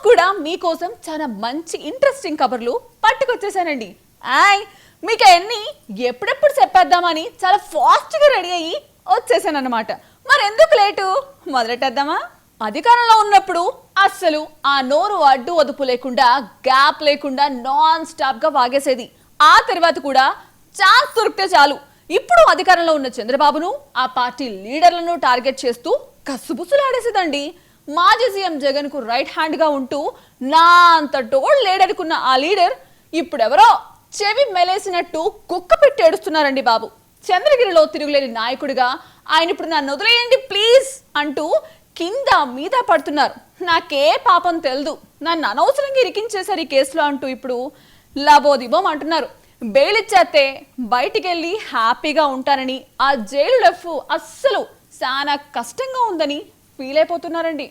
కూడా మీకోసం చాలా మంచి ఇంట్రెస్టింగ్ కబర్లు పట్టుకొచ్చేసానండి. మీకు అవన్నీ ఎప్పుడెప్పుడు చెప్పేద్దామని చాలా ఫాస్ట్గా రెడీ అయ్యి వచ్చేసానన్నమాట. మరి ఎందుకు లేటు, మొదలెట్టేద్దామా? అధికారంలో ఉన్నప్పుడు అస్సలు ఆ నోరు అడ్డు అదుపు లేకుండా, గ్యాప్ లేకుండా నాన్ స్టాప్ గా వాగేసేది. ఆ తర్వాత కూడా ఛాన్స్ దొరికితే చాలు ఇప్పుడు అధికారంలో ఉన్న చంద్రబాబును, ఆ పార్టీ లీడర్లను టార్గెట్ చేస్తూ కసుబుసులాడేసేదండి. మాజీ సీఎం జగన్ కు రైట్ హ్యాండ్ గా ఉంటూ నా అంత టోల్ లేడనుకున్న ఆ లీడర్ ఇప్పుడెవరో చెవి మెలేసినట్టు కుక్క పెట్టి ఏడుస్తున్నారండి బాబు. చంద్రగిరిలో తిరుగులేని నాయకుడిగా ఆయన ఇప్పుడు నన్ను వదిలేయండి ప్లీజ్ అంటూ కింద మీద పడుతున్నారు. నాకే పాపం తెలదు, నన్ను అనవసరంగా ఇరికించేశారు ఈ కేసులో అంటూ ఇప్పుడు లబోదిబోం అంటున్నారు. బెయిల్ ఇచ్చేస్తే బయటికి వెళ్ళి హ్యాపీగా ఉంటానని, ఆ జైలు లెఫ్ అస్సలు చాలా కష్టంగా ఉందని ఫీల్ అయిపోతున్నారండి.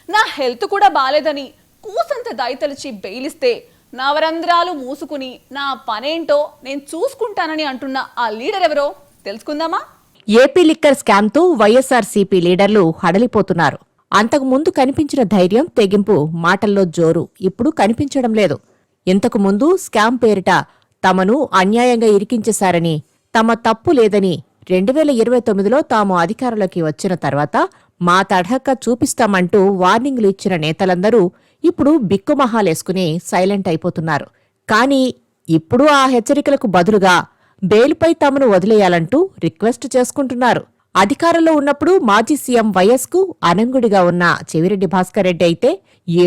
నా హెల్త్ కూడా బాలేదని కూసంత దయతలిచి బెయిల్ ఇస్తే నవరంధ్రాలు మూసుకుని నా పనేంటో నేను చూసుకుంటానని అంటున్న ఆ లీడర్ ఎవరో తెలుసుకుందామా? ఏపీ లిక్కర్ స్కామ్ తో వైఎస్ఆర్సీపీ లీడర్లు హడలిపోతున్నారు. అంతకు ముందు కనిపించిన ధైర్యం, తెగింపు, మాటల్లో జోరు ఇప్పుడు కనిపించడం లేదు. ఇంతకు ముందు స్కామ్ పేరిట తమను అన్యాయంగా ఇరికించేశారని, తమ తప్పు లేదని 2029లో తాము అధికారంలోకి వచ్చిన తర్వాత మా తడహక్క చూపిస్తామంటూ వార్నింగ్లు ఇచ్చిన నేతలందరూ ఇప్పుడు బిక్కుమహాలేసుకుని సైలెంట్ అయిపోతున్నారు. కానీ ఇప్పుడు ఆ హెచ్చరికలకు బదులుగా బెయిల్పై తమను వదిలేయాలంటూ రిక్వెస్ట్ చేసుకుంటున్నారు. అధికారంలో ఉన్నప్పుడు మాజీ సీఎం వైఎస్ కు అనంగుడిగా ఉన్న చెవిరెడ్డి భాస్కర్ రెడ్డి అయితే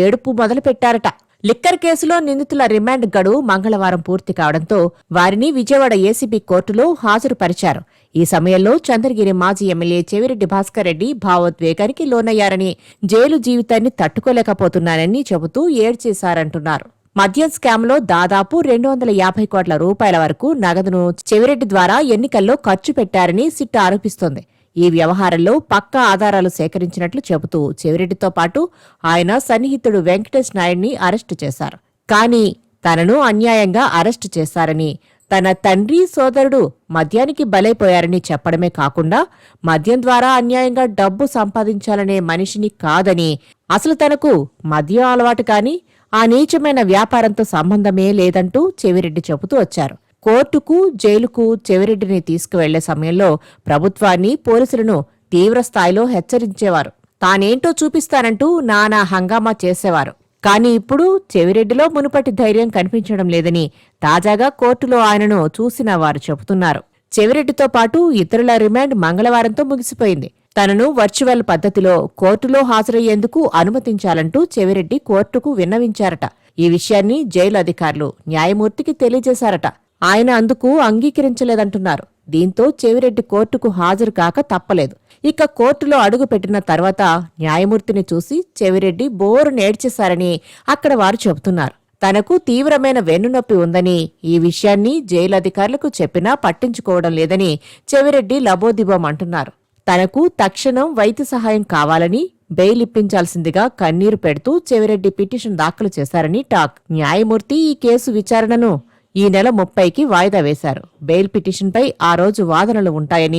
ఏడుపు మొదలుపెట్టారట. లిక్కర్ కేసులో నిందితుల రిమాండ్ గడువు మంగళవారం పూర్తి కావడంతో వారిని విజయవాడ ఏసీబీ కోర్టులో హాజరుపరిచారు. ఈ సమయంలో చంద్రగిరి మాజీ ఎమ్మెల్యే చెవిరెడ్డి భాస్కర్ రెడ్డి భావోద్వేగానికి లోనయ్యారని, జైలు జీవితాన్ని తట్టుకోలేకపోతున్నానని చెబుతూ ఏడ్చేశారంటున్నారు. మద్యం స్కామ్లో దాదాపు 250 కోట్ల రూపాయల వరకు నగదును చెవిరెడ్డి ద్వారా ఎన్నికల్లో ఖర్చు పెట్టారని సిట్ ఆరోపిస్తోంది. ఈ వ్యవహారంలో పక్కా ఆధారాలు సేకరించినట్లు చెబుతూ చెవిరెడ్డితో పాటు ఆయన సన్నిహితుడు వెంకటేష్ నాయుడిని అరెస్టు చేశారు. కానీ తనను అన్యాయంగా అరెస్టు చేశారని, తన తండ్రి, సోదరుడు మద్యానికి బలైపోయారని చెప్పడమే కాకుండా మద్యం ద్వారా అన్యాయంగా డబ్బు సంపాదించాలనే మనిషిని కాదని, అసలు తనకు మద్యం అలవాటు కాని ఆ నీచమైన వ్యాపారంతో సంబంధమే లేదంటూ చెవిరెడ్డి చెబుతూ వచ్చారు. కోర్టుకు, జైలుకు చెవిరెడ్డిని తీసుకువెళ్లే సమయంలో ప్రభుత్వాన్ని, పోలీసులను తీవ్రస్థాయిలో హెచ్చరించేవారు. తానేంటో చూపిస్తానంటూ నానా హంగామా చేసేవారు. కానీ ఇప్పుడు చెవిరెడ్డిలో మునుపటి ధైర్యం కనిపించడం లేదని తాజాగా కోర్టులో ఆయనను చూసిన వారు చెబుతున్నారు. చెవిరెడ్డితో పాటు ఇతరుల రిమాండ్ మంగళవారంతో ముగిసిపోయింది. తనను వర్చువల్ పద్ధతిలో కోర్టులో హాజరయ్యేందుకు అనుమతించాలంటూ చెవిరెడ్డి కోర్టుకు విన్నవించారట. ఈ విషయాన్ని జైలు అధికారులు న్యాయమూర్తికి తెలియజేశారట. ఆయన అందుకు అంగీకరించలేదంటున్నారు. దీంతో చెవిరెడ్డి కోర్టుకు హాజరు కాక తప్పలేదు. ఇక కోర్టులో అడుగు పెట్టిన తర్వాత న్యాయమూర్తిని చూసి చెవిరెడ్డి బోరు నేడ్చేశారని అక్కడ వారు చెబుతున్నారు. తనకు తీవ్రమైన వెన్నునొప్పి ఉందని, ఈ విషయాన్ని జైలు అధికారులకు చెప్పినా పట్టించుకోవడం లేదని చెవిరెడ్డి లబోదిబోం అంటున్నారు. తనకు తక్షణం వైద్య సహాయం కావాలని, బెయిల్ ఇప్పించాల్సిందిగా కన్నీరు పెడుతూ చెవిరెడ్డి పిటిషన్ దాఖలు చేశారని టాక్. న్యాయమూర్తి ఈ కేసు విచారణను ఈ నెల 30కి వాయిదా వేశారు. బెయిల్ పిటిషన్పై ఆ రోజు వాదనలు ఉంటాయని